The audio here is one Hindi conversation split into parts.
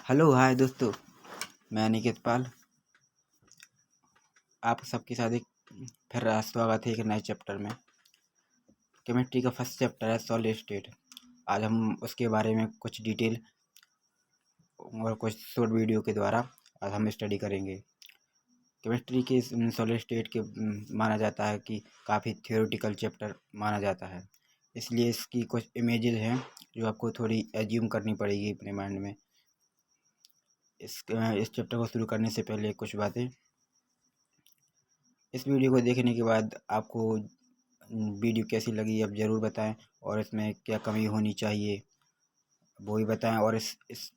हेलो हाय दोस्तों। मैं अनिकेत पाल आप सबके साथ एक फिर स्वागत है एक नए चैप्टर में। केमिस्ट्री का फर्स्ट चैप्टर है सॉलिड स्टेट। आज हम उसके बारे में कुछ डिटेल और कुछ शॉर्ट वीडियो के द्वारा आज हम स्टडी करेंगे। केमिस्ट्री के सॉलिड स्टेट के माना जाता है कि काफ़ी थियोरेटिकल चैप्टर माना जाता है, इसलिए इसकी कुछ इमेजेस हैं जो आपको थोड़ी एज्यूम करनी पड़ेगी अपने माइंड में। इस चैप्टर को शुरू करने से पहले कुछ बातें। इस वीडियो को देखने के बाद आपको वीडियो कैसी लगी आप ज़रूर बताएं, और इसमें क्या कमी होनी चाहिए वो भी बताएं। और इस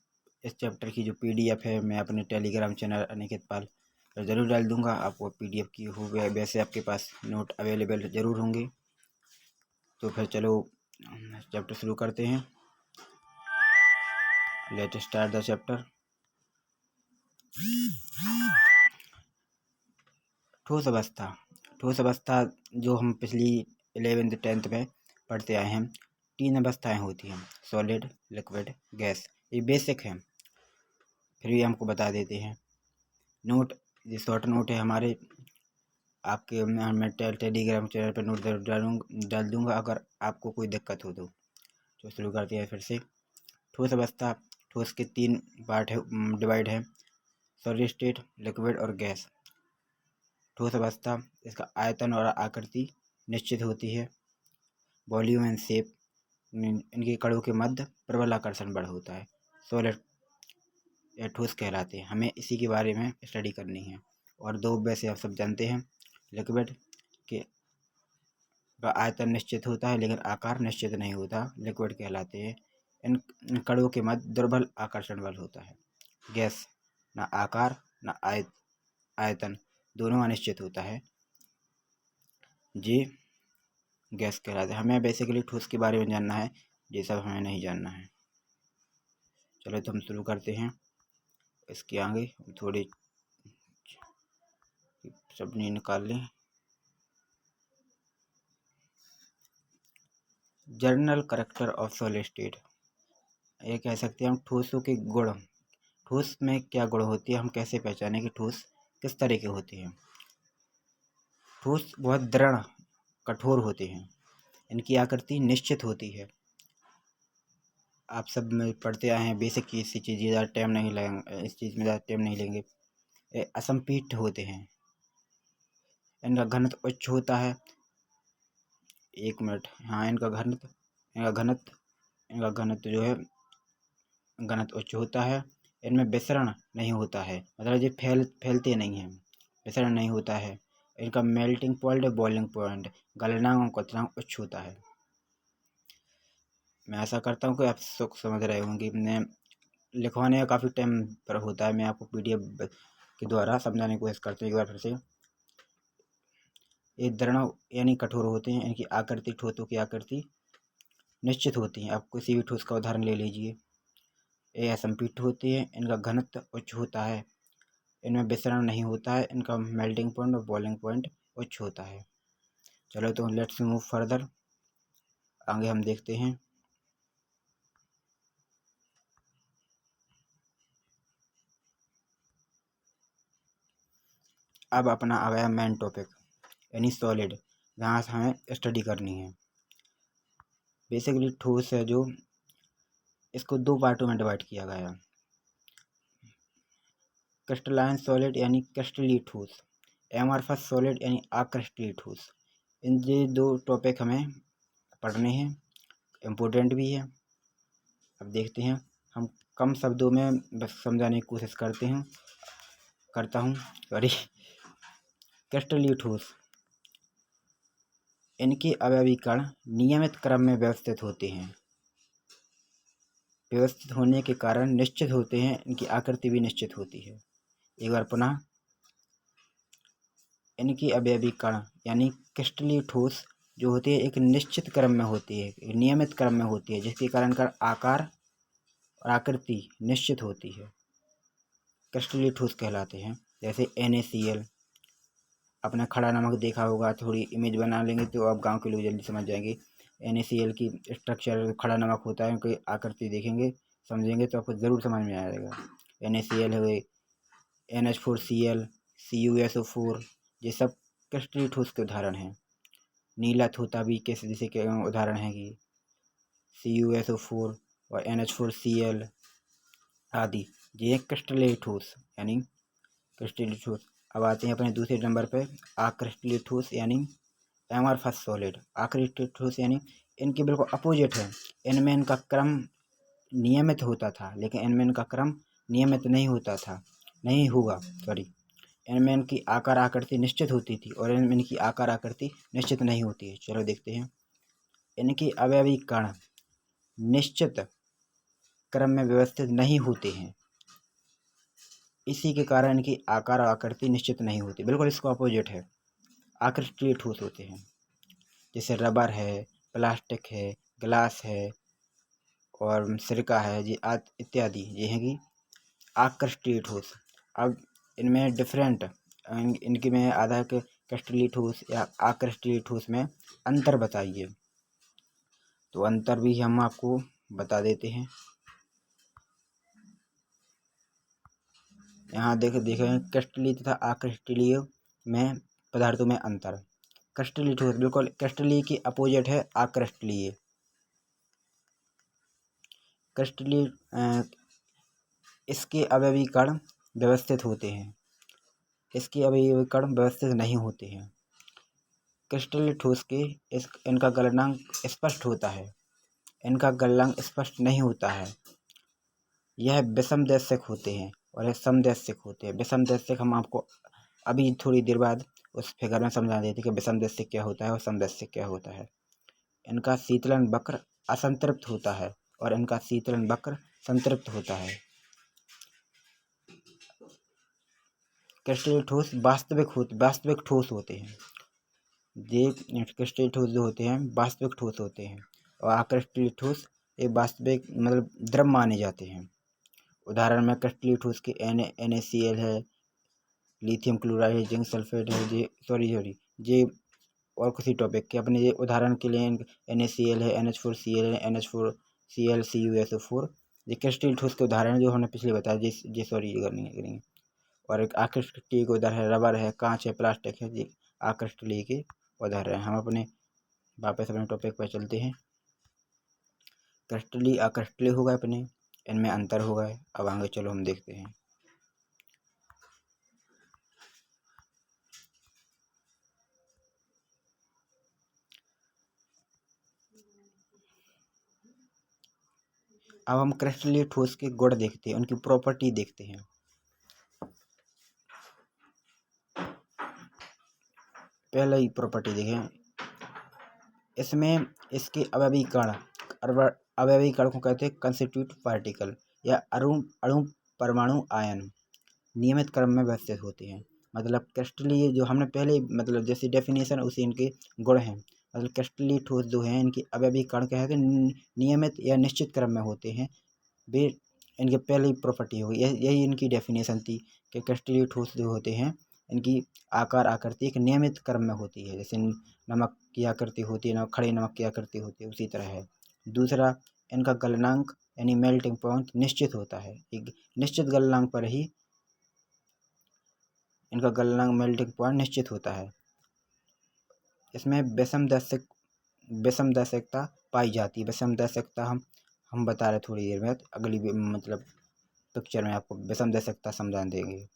चैप्टर की जो पीडीएफ है मैं अपने टेलीग्राम चैनल अनिकेत पाल पर ज़रूर डाल दूंगा। आपको पीडीएफ की हो वैसे आपके पास नोट अवेलेबल ज़रूर होंगे। तो फिर चलो चैप्टर शुरू करते हैं। Let start the chapter. ठोस अवस्था जो हम पिछली 11th 10th में पढ़ते आए हैं, 3 अवस्थाएं होती हैं, सॉलिड, लिक्विड, गैस। ये बेसिक है, फिर भी हमको बता देते हैं। नोट, ये शॉर्ट नोट है हमारे, आपके मैं टेलीग्राम चैनल पर नोट डाल दूंगा अगर आपको कोई दिक्कत हो तो शुरू करते हैं फिर से। ठोस अवस्था, ठोस के 3 पार्ट है, डिवाइड है, सॉलिड स्टेट, लिक्विड और गैस। ठोस अवस्था, इसका आयतन और आकृति निश्चित होती है, वॉल्यूम एंड शेप, इनके कणों के मध्य प्रबल आकर्षण बल होता है। सॉलिड या ठोस कहलाते हैं। हमें इसी के बारे में स्टडी करनी है। और दो वैसे आप सब जानते हैं, लिक्विड के का आयतन निश्चित होता है लेकिन आकार निश्चित नहीं होता, लिक्विड कहलाते हैं। इन कणों के मध्य दुर्बल आकर्षण बल होता है। गैस, ना आकार ना आयतन, दोनों अनिश्चित होता है, जी गैस कहलाते हैं। हमें बेसिकली ठोस के बारे में जानना है, ये सब हमें नहीं जानना है। चलो तो हम शुरू करते हैं। इसके आगे थोड़ी सबनी निकाल लें। General character of solid state, ये कह सकते हैं हम ठोसों के गुण। ठोस में क्या गुण होती है, हम कैसे पहचानें कि ठोस किस तरह के होते हैं। ठोस बहुत दृढ़ कठोर होते हैं, इनकी आकृति निश्चित होती है। आप सब में पढ़ते आए हैं बेसिक की सी चीज़, ज़्यादा टाइम नहीं लगेंगे, इस चीज़ में ज़्यादा टाइम नहीं लेंगे। असंपीठ होते हैं, इनका घनत्व उच्च होता है। 1 मिनट, हाँ, इनका घनत्व जो है घनत्व उच्च होता है। इनमें विसरण नहीं होता है, मतलब ये फैलते नहीं हैं, विसरण नहीं होता है। इनका मेल्टिंग पॉइंट, बॉइलिंग पॉइंट, गलनांक और क्वथनांक उच्च होता है। मैं आशा करता हूँ कि आप सुख समझ रहे होंगे। मैं लिखवाने का काफ़ी टाइम पर होता है, मैं आपको पीडीएफ के द्वारा समझाने की कोशिश करता हूँ एक बार फिर से। ये दृढ़ यानी कठोर होते हैं, इनकी आकृति, ठोसों की आकृति निश्चित होती है। आप किसी भी ठोस का उदाहरण ले लीजिए। ये असंपीठ होती है, इनका घनत्व उच्च होता है, इनमें विसरण नहीं होता है, इनका मेल्टिंग पॉइंट और बॉइलिंग पॉइंट उच्च होता है। चलो तो लेट्स मूव फर्दर, आगे हम देखते हैं। अब अपना आ गया मेन टॉपिक, यानी सॉलिड, जहाँ से हमें स्टडी करनी है। बेसिकली ठोस है जो, इसको 2 पार्टों में डिवाइड किया गया है। क्रिस्टलाइन सॉलिड यानी क्रिस्टलीय ठोस, एमॉर्फस सॉलिड यानी अक्रिस्टलीय ठोस। इन ये 2 टॉपिक हमें पढ़ने हैं, इम्पोर्टेंट भी है। अब देखते हैं, हम कम शब्दों में बस समझाने की कोशिश करता हूँ सॉरी। क्रिस्टलीय ठोस, इनके अवयवी कण नियमित क्रम में व्यवस्थित होते हैं, व्यवस्थित होने के कारण निश्चित होते हैं, इनकी आकृति भी निश्चित होती है। एक बार पुनः, इनकी अवयवी कण यानी क्रिस्टलीय ठोस जो होती है एक निश्चित क्रम में होती है, एक नियमित क्रम में होती है, जिसके कारण का आकार और आकृति निश्चित होती है, क्रिस्टलीय ठोस कहलाते हैं। जैसे NaCl, अपने खड़ा नमक देखा होगा, थोड़ी इमेज बना लेंगे तो आप गांव के लोग जल्दी समझ जाएंगे। NaCl की स्ट्रक्चर, खड़ा नमक होता है, उनकी आकृति देखेंगे समझेंगे तो आपको ज़रूर समझ में आएगा। NaCl हुए, NH4Cl, CuSO4, ये सब क्रिस्टलीय ठोस के उदाहरण हैं। नीला थोथा भी कैसे जैसे के उदाहरण है कि CuSO4 और NH4Cl आदि, ये क्रिस्टलीय ठोस यानी क्रिस्टलीय ठोस। अब आते हैं अपने दूसरे नंबर पे अक्रिस्टलीय ठोस यानी एमरफस सॉलिड। अक्रिस्टलीय ठोस यानी इनके बिल्कुल अपोजिट है। इनमें इनका क्रम नियमित होता था, लेकिन इनमें इनका क्रम नियमित नहीं होता था, नहीं हुआ सॉरी। इनमें इनकी आकार आकृति निश्चित होती थी और इनमें इनकी आकार आकृति निश्चित नहीं होती है। चलो देखते हैं। इनके अवयवी कण निश्चित क्रम में व्यवस्थित नहीं होते हैं, इसी के कारण इनकी आकार और आकृति निश्चित नहीं होती। बिल्कुल इसको अपोजिट है, अक्रिस्टलीय ठोस होते हैं। जैसे रबर है, प्लास्टिक है, ग्लास है और सिरका है, ये इत्यादि ये हैं कि अक्रिस्टलीय ठोस। अब इनमें डिफरेंट इनके में आधा के क्रिस्टलीय ठोस या अक्रिस्टलीय ठोस में अंतर बताइए। तो अंतर भी हम आपको बता देते हैं। यहाँ देखें क्रिस्टलीय तथा अक्रिस्टलीय में पदार्थों में अंतर। क्रिस्टलीय ठोस बिल्कुल क्रिस्टलीय की अपोजिट है अक्रिस्टलीय। क्रिस्टलीय इसके अवयवी कण व्यवस्थित होते हैं, इसके अवयवी कण व्यवस्थित नहीं होते हैं। क्रिस्टलीय ठोस के इनका गलनांक स्पष्ट होता है, इनका गलनांक स्पष्ट नहीं होता है। यह विषमदैशिक होते हैं और यह समदैशिक होते हैं। विषमदैशिक हम आपको अभी थोड़ी देर बाद उस फिगर में समझा देते कि विषमदैशिक क्या होता है और समदैशिक क्या होता है। इनका शीतलन वक्र असंतृप्त होता है और इनका शीतलन वक्र संतृप्त होता है। क्रिस्टलीय ठोस वास्तविक ठोस होते हैं। ये क्रिस्टलीय ठोस जो होते हैं वास्तविक ठोस होते हैं और अक्रिस्टलीय ठोस एक वास्तविक मतलब द्रव माने जाते हैं। उदाहरण में क्रिस्टलीय ठोस के NaCl है, लिथियम क्लोराइड है, जिंक सल्फेट है, ये और किसी टॉपिक के अपने ये उदाहरण के लिए NaCl है, NH4Cl है, NH4Cl CuSO4 ये क्रिस्टलीय ठोस के उदाहरण जो हमने पिछले बताया। करेंगे। और एक अक्रिस्टलीय के उदाहरण है रबर है, कांच है, प्लास्टिक है, ये अक्रिस्टलीय के उदाहरण हैं। हम अपने वापस अपने टॉपिक पर चलते हैं। क्रिस्टलीय अक्रिस्टलीय हो गए अपने, इनमें अंतर हो गए। अब आगे चलो हम देखते हैं। अब हम क्रिस्टलीय ठोस के गुण देखते हैं, उनकी प्रॉपर्टी देखते हैं। पहले ही प्रॉपर्टी देखें, इसमें इसके अवयवी कण को कहते हैं कंस्टिट्यूट पार्टिकल या अणु परमाणु आयन नियमित क्रम में व्यवस्थित होते हैं। मतलब क्रिस्टलीय जो हमने पहले मतलब जैसी डेफिनेशन उसी इनके गुण हैं। मतलब क्रिस्टलीय ठोस जो हैं इनके अवयवी कण क्या है कि नियमित या निश्चित क्रम में होते हैं। वे इनके पहले ही प्रॉपर्टी होगी, यही इनकी डेफिनेशन थी कि क्रिस्टलीय ठोस जो होते हैं इनकी आकार आकृति एक नियमित क्रम में होती है। जैसे नमक की आकृति होती है, खड़े नमक की आकृति होती है, उसी तरह है। दूसरा, इनका गलनांक यानी मेल्टिंग पॉइंट निश्चित होता है। एक निश्चित गलनांक पर ही इनका गलनांक मेल्टिंग पॉइंट निश्चित होता है। इसमें विषमदैशिकता पाई जाती है। विषमदैशिकता हम बता रहे थोड़ी देर में, अगली मतलब पिक्चर में आपको विषमदैशिकता समझा देंगे।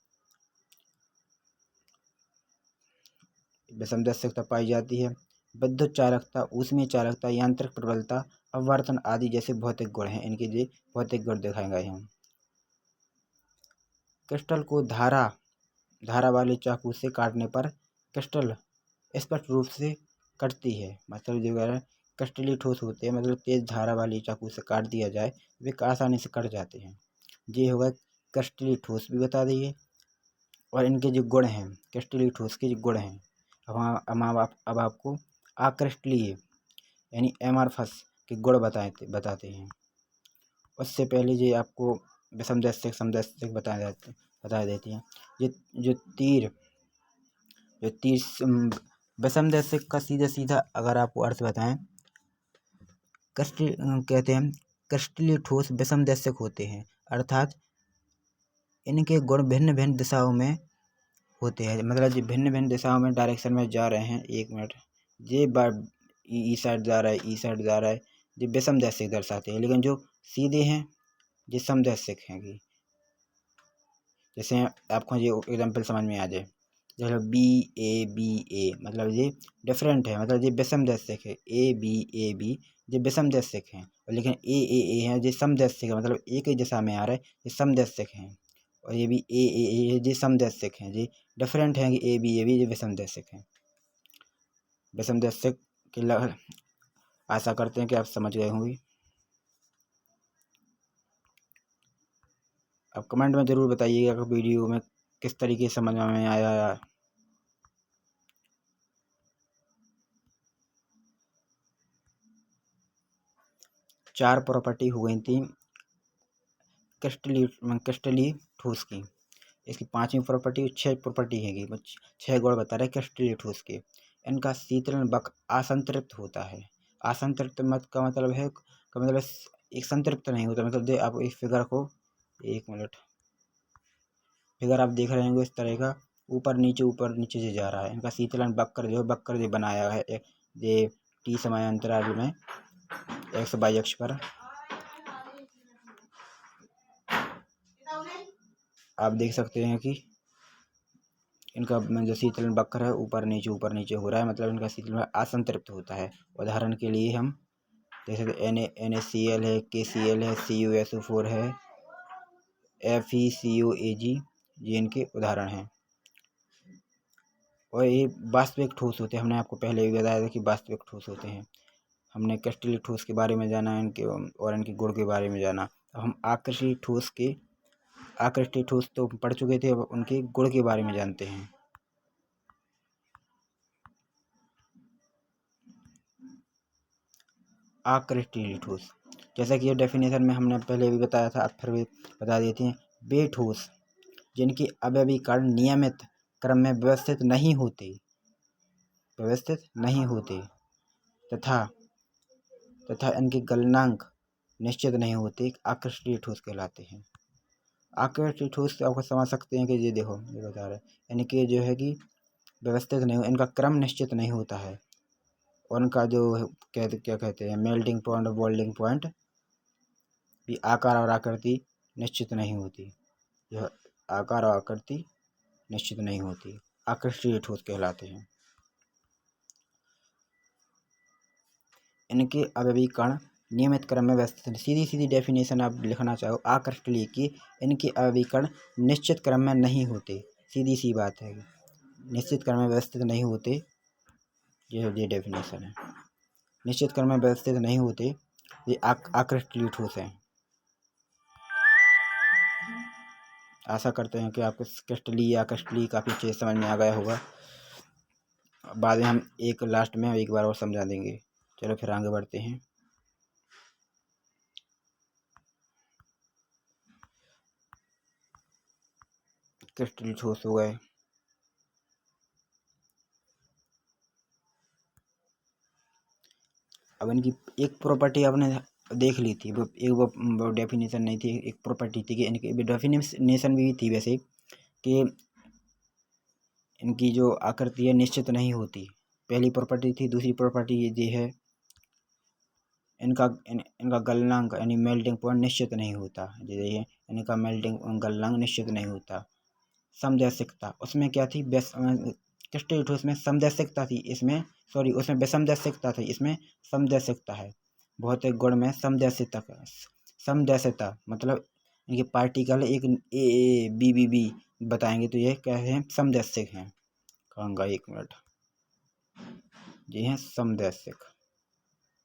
विषमदैशिकता पाई जाती है। विद्युत चालकता, ऊष्मीय चालकता, यांत्रिक प्रबलता, अपवर्तन आदि जैसे भौतिक गुण हैं। इनके जो भौतिक गुण दिखाए गए हैं। क्रिस्टल को धारा वाले चाकू से काटने पर क्रिस्टल स्पष्ट रूप से कटती है। मतलब जो है क्रिस्टलीय ठोस होते हैं, मतलब तेज धारा वाली चाकू से काट दिया जाए वे आसानी से कट जाते हैं। ये होगा क्रिस्टलीय ठोस भी बता दिए। और इनके जो गुण हैं, क्रिस्टलीय ठोस के जो गुण हैं, अब आपको अक्रिस्टलीय यानी एमरफस के गुण बताते हैं। उससे पहले ये आपको समदैशिक बता देते हैं। ये जो तीर विषमदैशिक का सीधा अगर आपको अर्थ बताएं, कहते हैं क्रिस्टलीय ठोस विषमदैशिक होते हैं, अर्थात इनके गुण भिन्न भिन्न दिशाओं में होते हैं। मतलब जो भिन्न भिन्न दिशाओं में डायरेक्शन में जा रहे हैं, 1 मिनट, ये बार ई साइड जा रहा है, ई साइड जा रहा है, ये विषमदैशिक दर्शाते हैं। लेकिन जो सीधे हैं ये समदैशिक हैं। कि जैसे आपको ये एग्जाम्पल समझ में आ जाए, जैसे BABA, मतलब ये डिफरेंट है, मतलब ये विषमदैशिक है। ABAB ये विषमदैशिक हैं, और लेकिन AAA है ये समदैशिक है, मतलब एक ही दिशा में आ रहा है, ये समदैशिक हैं। और ये भी AAA है ये समदैशिक हैं। ये डिफरेंट हैं कि ABAB ये विषमदैशिक हैं। विषमदैशिक की आशा करते हैं कि आप समझ गए होंगे। आप कमेंट में ज़रूर बताइएगा कि वीडियो में किस तरीके से समझ में आया। चार प्रॉपर्टी हो गई थी क्रिस्टलीय ठोस की। इसकी 5वीं प्रॉपर्टी 6 प्रॉपर्टी है, 6 गुण बता रहे क्रिस्टलीय ठोस के। इनका शीतलन बक असंतृप्त होता है। असंतृप्त मत का मतलब है एक संतृप्त नहीं होता। मतलब दे आप इस फिगर को, 1 मिनट, फिगर आप देख रहे होंगे इस तरह का, ऊपर नीचे से जा रहा है। इनका शीतलन वक्र जो बनाया है ये टी समय अंतराल में x y अक्ष पर आप देख सकते हैं कि इनका जो शीतलन वक्र है ऊपर नीचे हो रहा है, मतलब इनका शीतलन असंतृप्त होता है। उदाहरण के लिए हम जैसे NaCl है, KCl है, CuSO4 है, FeCOAg, ये इनके उदाहरण हैं। और ये वास्तविक ठोस होते हैं। हमने आपको पहले भी बताया था कि वास्तविक ठोस होते हैं। हमने क्रिस्टलीय ठोस के बारे में जाना, इनके और इनके गुण के बारे में जाना। अब हम आकृष्टीय ठोस तो पढ़ चुके थे, अब उनके गुण के बारे में जानते हैं। आकृष्टीय ठोस, जैसा कि ये डेफिनेशन में हमने पहले भी बताया था, अब फिर भी बता देते हैं। वे ठोस जिनके अवयवीकरण नियमित क्रम में व्यवस्थित नहीं होते तथा इनके गलनांक निश्चित नहीं होते, आकृष्टीय ठोस कहलाते हैं। आकृष्टीय ठोस आपको समझ सकते हैं कि ये देखो, ये बता रहे हैं इनके जो है कि व्यवस्थित नहीं, इनका क्रम निश्चित नहीं होता है। और उनका जो क्या कहते हैं, मेल्टिंग पॉइंट और बॉइलिंग पॉइंट भी आकार और आकृति निश्चित नहीं होती। यह आकार और आकृति निश्चित नहीं होती, आकृष्टीय ठोस कहलाते हैं। इनके अवयवीकरण नियमित क्रम में व्यवस्थित, सीधी डेफिनेशन आप लिखना चाहो आकृष्टीय की, इनके अवयवीकरण निश्चित क्रम में नहीं होते। सीधी सी बात है, निश्चित क्रम में व्यवस्थित नहीं होते। ये डेफिनेशन है, निश्चित क्रम में व्यवस्थित नहीं होते, ये आकृष्टीय ठोस हैं। आशा करते हैं कि आपको क्रिस्टलीय काफ़ी अच्छे से समझ में आ गया होगा। बाद में हम एक लास्ट में एक बार और समझा देंगे। चलो फिर आगे बढ़ते हैं। क्रिस्टलीय ठोस हो गए। अब इनकी एक प्रॉपर्टी आपने देख ली थी, वो डेफिनेशन नहीं थी, एक प्रॉपर्टी थी कि इनकी डेफिनेशन भी थी वैसे, कि इनकी जो आकृति है निश्चित नहीं होती। पहली प्रॉपर्टी थी। दूसरी प्रॉपर्टी ये है, इनका गलनांक यानी मेल्टिंग पॉइंट निश्चित नहीं होता। ये है, इनका गलनांक निश्चित नहीं होता। समदैशिकता, उसमें क्या थी, क्रिस्टलीय ठोस में समदैशिकता थी, उसमें विषमदैशिकता थी, इसमें समदैशिकता है। भौतिक गुण में समदैशिकता मतलब इनके पार्टिकल एक BBB बताएंगे तो ये क्या है, समदैशिक हैं। कहूँगा 1 मिनट, ये हैं समदैशिक।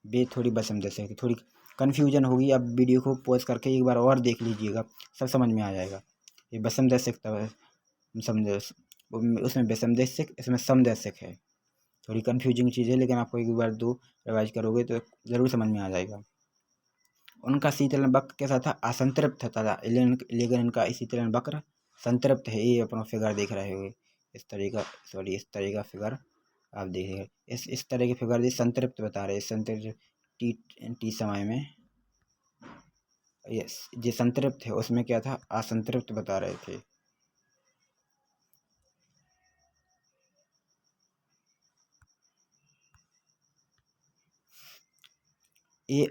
बे थोड़ी विषमदैशिक, थोड़ी कन्फ्यूजन होगी। आप वीडियो को पॉज करके एक बार और देख लीजिएगा, सब समझ में आ जाएगा। ये विषमदैशिकता है, उसमें विषमदैशिक, इसमें समदैशिक है। थोड़ी कन्फ्यूजिंग चीज़ है, लेकिन आपको एक बार दो रिवाइज करोगे तो ज़रूर समझ में आ जाएगा। उनका शीतलन वक्र कैसा था, असंतृप्त था, लेकिन इनका शीतलन वक्र संतृप्त है। ये अपना फिगर देख रहे हो, इस तरह का फिगर आप देखिए, इस तरह के फिगर संतृप्त बता रहे हैं। संतृप्त टी समय में यस, जो संतृप्त है उसमें क्या था, असंतृप्त बता रहे थे। ये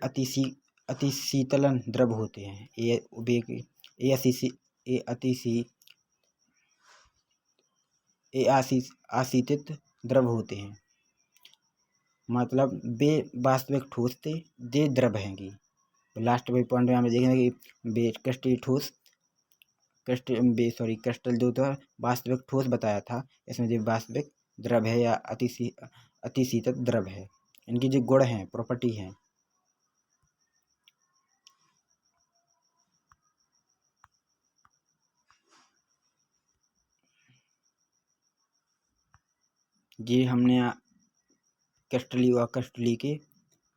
अति शीतलन द्रव होते हैं। ये अति आशीतित द्रव होते हैं, मतलब वे वास्तविक ठोस थे, ये द्रव हैंगी। लास्ट में पॉइंट में हम देखेंगे कि बे क्रिस्टल ठोस क्रिस्टल जो था वास्तविक ठोस बताया था, इसमें जो वास्तविक द्रव है या अति शीतल द्रव है, इनकी जो गुण हैं, प्रॉपर्टी हैं। ये हमने क्रिस्टली और क्रिस्टली की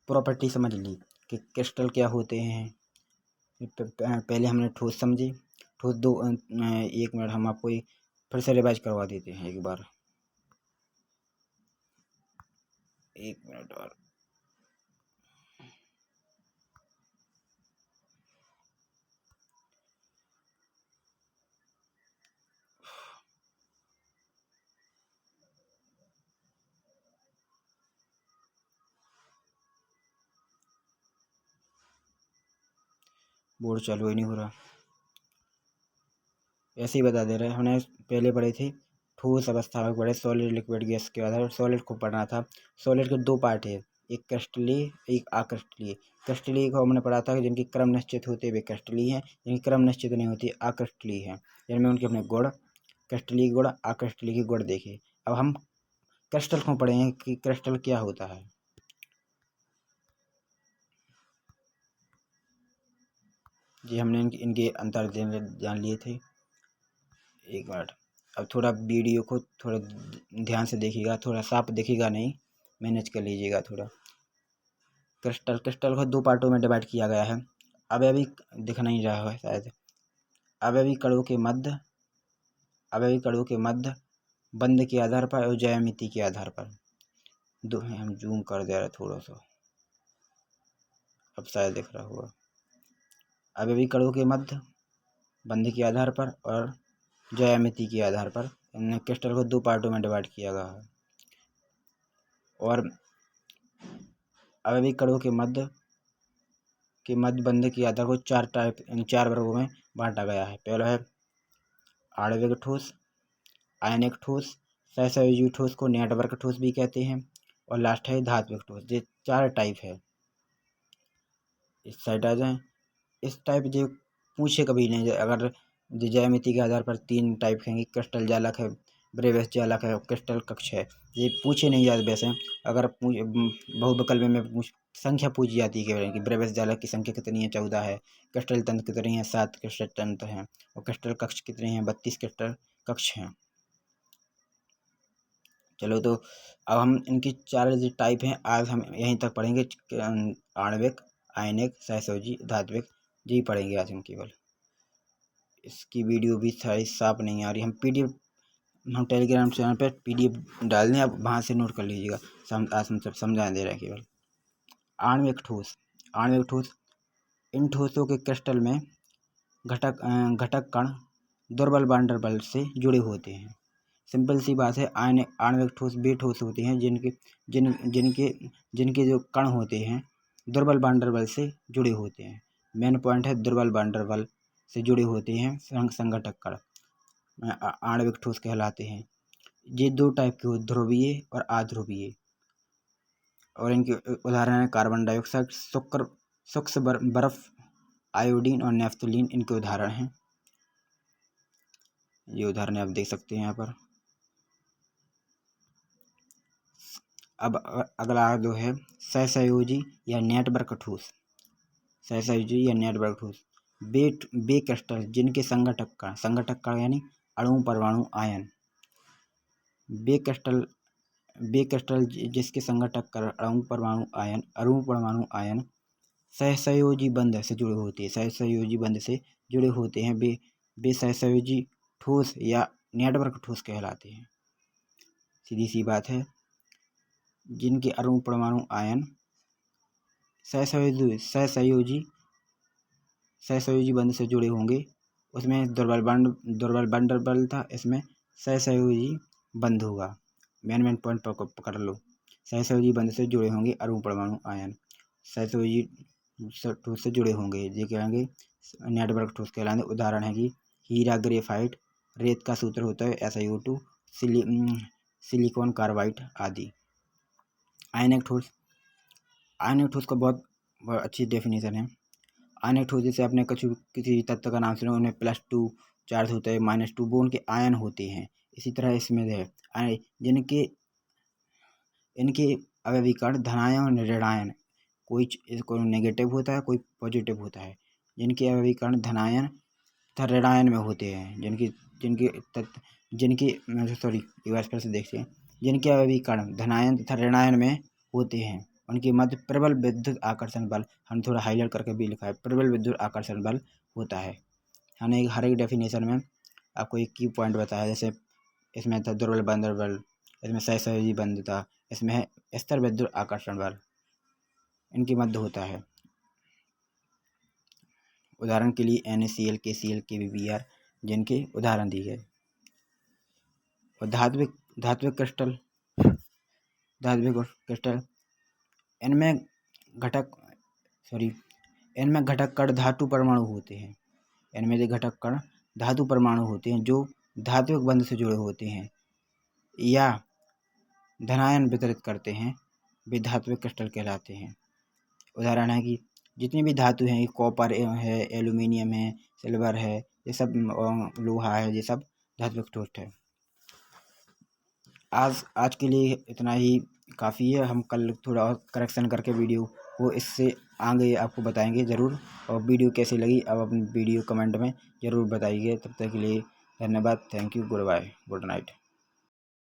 प्रॉपर्टी समझ ली कि क्रिस्टल क्या होते हैं। पहले हमने ठोस समझे। ठोस दो 1 मिनट हम आपको फिर से रिवाइज करवा देते हैं एक बार। 1 मिनट और। बोर्ड चालू ही नहीं हो रहा, ऐसे ही बता दे रहे हैं। हमने पहले पढ़े थे ठोस अवस्था में पढ़े, सॉलिड लिक्विड गैस के आधार सॉलिड को पढ़ना था। सॉलिड के 2 पार्ट है, एक क्रिस्टलीय एक अक्रिस्टलीय। क्रिस्टलीय को हमने पढ़ा था कि जिनकी क्रम निश्चित होते वे क्रिस्टलीय हैं, जिनकी क्रम निश्चित नहीं होती अक्रिस्टलीय हैं। जिनमें उनके अपने गुण, क्रिस्टलीय गुण अक्रिस्टलीय के गुण देखे। अब हम क्रिस्टल को पढ़ेंगे कि क्रिस्टल क्या होता है। जी हमने इनके अंतर जान लिए थे। 1 मिनट। अब थोड़ा वीडियो को थोड़ा ध्यान से देखिएगा, थोड़ा साफ दिखेगा नहीं, मैनेज कर लीजिएगा थोड़ा। क्रिस्टल को 2 पार्टों में डिवाइड किया गया है। अवयवी दिख नहीं रहा है शायद। अवयवी कणों के मध्य अवयवी कणों के मध्य बंध के आधार पर और ज्यामिति के आधार पर दो हम जूम कर दे रहे थोड़ा सा, अब शायद दिख रहा होगा। अवयवी कणों के मध्य बंध के आधार पर और ज्यामिति के आधार पर इन क्रिस्टल को 2 पार्टों में डिवाइड किया गया है। और अवयवी कणों के मध्य बंध के आधार को 4 वर्गों में बांटा गया है। पहला है आणविक ठोस, आयनिक ठोस, सहसंयोजी ठोस को नेटवर्क ठोस भी कहते हैं, और लास्ट है धात्विक ठोस। ये 4 टाइप है। इस साइड आ जाए। इस टाइप जो पूछे कभी नहीं, अगर ज्यामिति के आधार पर 3 टाइप हैं, क्रिस्टल जालक है, ब्रेवियस जालक है, क्रिस्टल कक्ष है। ये पूछे नहीं जाते वैसे। अगर बहुविकल्प में संख्या पूछी जाती है कि ब्रेवियस जालक की संख्या कितनी है, 14 है। क्रिस्टल तंत्र कितनी है, 7 क्रिस्टल तंत्र हैं। और क्रिस्टल कक्ष कितने हैं, 32 क्रिस्टल कक्ष हैं। चलो तो अब हम इनकी 4 जो टाइप हैं आज हम यहीं तक पढ़ेंगे। आणविक, आयनिक, सहसंयोजी, धात्विक जी पढ़ेंगे आज हम केवल। इसकी वीडियो भी सारी साफ नहीं आ रही। हम टेलीग्राम चैनल पर PDF डाल दें, आप वहाँ से नोट कर लीजिएगा। आज हम सब समझा दे रहे हैं केवल। आणविक ठोस। आणविक ठोस, इन ठोसों के क्रिस्टल में घटक कण दुर्बल वांडर बल से जुड़े होते हैं। सिंपल सी बात है। आणविक ठोस वे ठोस होते हैं जिनके जो कण होते हैं दुर्बल वांडर बल से जुड़े होते हैं। मेन पॉइंट है दुर्बल वांडर बल से जुड़े होते हैं संघटक कण आणविक ठोस कहलाते हैं। ये 2 टाइप के होते, ध्रुवीय और अध्रुवीय। और इनके उदाहरण हैं कार्बन डाइऑक्साइड, सूक्ष्म बर्फ, आयोडीन और नेफ्थलीन इनके उदाहरण हैं। ये उदाहरण आप देख सकते हैं यहाँ पर। अब अगला जो है सहसंयोजी या नेटवर्क ठोस। सहसंयोजी या नेटवर्क ठोस बे क्रिस्टल जिनके संघटक कण यानी अणु, परमाणु, आयन। बे क्रिस्टल जिसके संघटक कण अणु, परमाणु, आयन सहसंयोजी बंध से जुड़े होते हैं। सहसंयोजी बंध से जुड़े होते हैं वे सहसंयोजी ठोस या नेटवर्क ठोस कहलाते हैं। सीधी सी बात है। जिनके अणु, परमाणु, आयन सहसंयोजी सहसंयोजी बंध से जुड़े होंगे। उसमें दुर्बल बंडल था, इसमें सहसंयोजी बंध होगा। मेन पॉइंट पकड़ लो। सहसंयोजी बंध से जुड़े होंगे अणु परमाणु आयन, सहसंयोजी ठोस से जुड़े होंगे, ये कहेंगे नेटवर्क ठोस कहलाएंगे। उदाहरण है कि हीरा, ग्रेफाइट, रेत का सूत्र होता है SiO2, सिलिकॉन कार्बाइड आदि। आयनिक ठोस का बहुत अच्छी डेफिनेशन है। आयनिक ठोस जैसे आपने किसी तत्व का नाम सुना, उन्हें +2 चार्ज होता है, -2 वो उनके आयन होते हैं। इसी तरह इसमें है इनके अवयवी कण धनायन और ऋणायन, कोई नेगेटिव होता है, कोई पॉजिटिव होता है। जिनके अवयवी कण धनायन तथा ऋणायन में होते हैं, जिनके अवयवी कण धनायन तथा ऋणायन में होते हैं, उनके मध्य प्रबल विद्युत आकर्षण बल, हम थोड़ा हाईलाइट करके भी लिखा है, प्रबल विद्युत आकर्षण बल होता है। हमने हर एक डेफिनेशन में आपको एक की पॉइंट बताया, जैसे इसमें था दुर्बल बंधन बल, इसमें सहसंयोजी बंध था, इसमें है स्थिर विद्युत आकर्षण बल, इनके मध्य होता है। उदाहरण के लिए NaCl, KCl, KBbR जिनके उदाहरण दिए गए। और धात्विक क्रिस्टल, इनमें घटक कण धातु परमाणु होते हैं। इनमें से घटक कण धातु परमाणु होते हैं जो धात्विक बंध से जुड़े होते हैं या धनायन वितरित करते हैं, वे धात्विक क्रिस्टल कहलाते हैं। उदाहरण है कि जितनी भी धातु हैं, कॉपर है, एल्यूमिनियम है, सिल्वर है, ये सब लोहा है, ये सब धात्विक ठोस है। आज के लिए इतना ही काफ़ी है। हम कल थोड़ा और करेक्शन करके वीडियो को इससे आगे आपको बताएंगे ज़रूर। और वीडियो कैसी लगी अब अपनी वीडियो कमेंट में ज़रूर बताइए। तब तक के लिए धन्यवाद। Thank you. Goodbye, good night.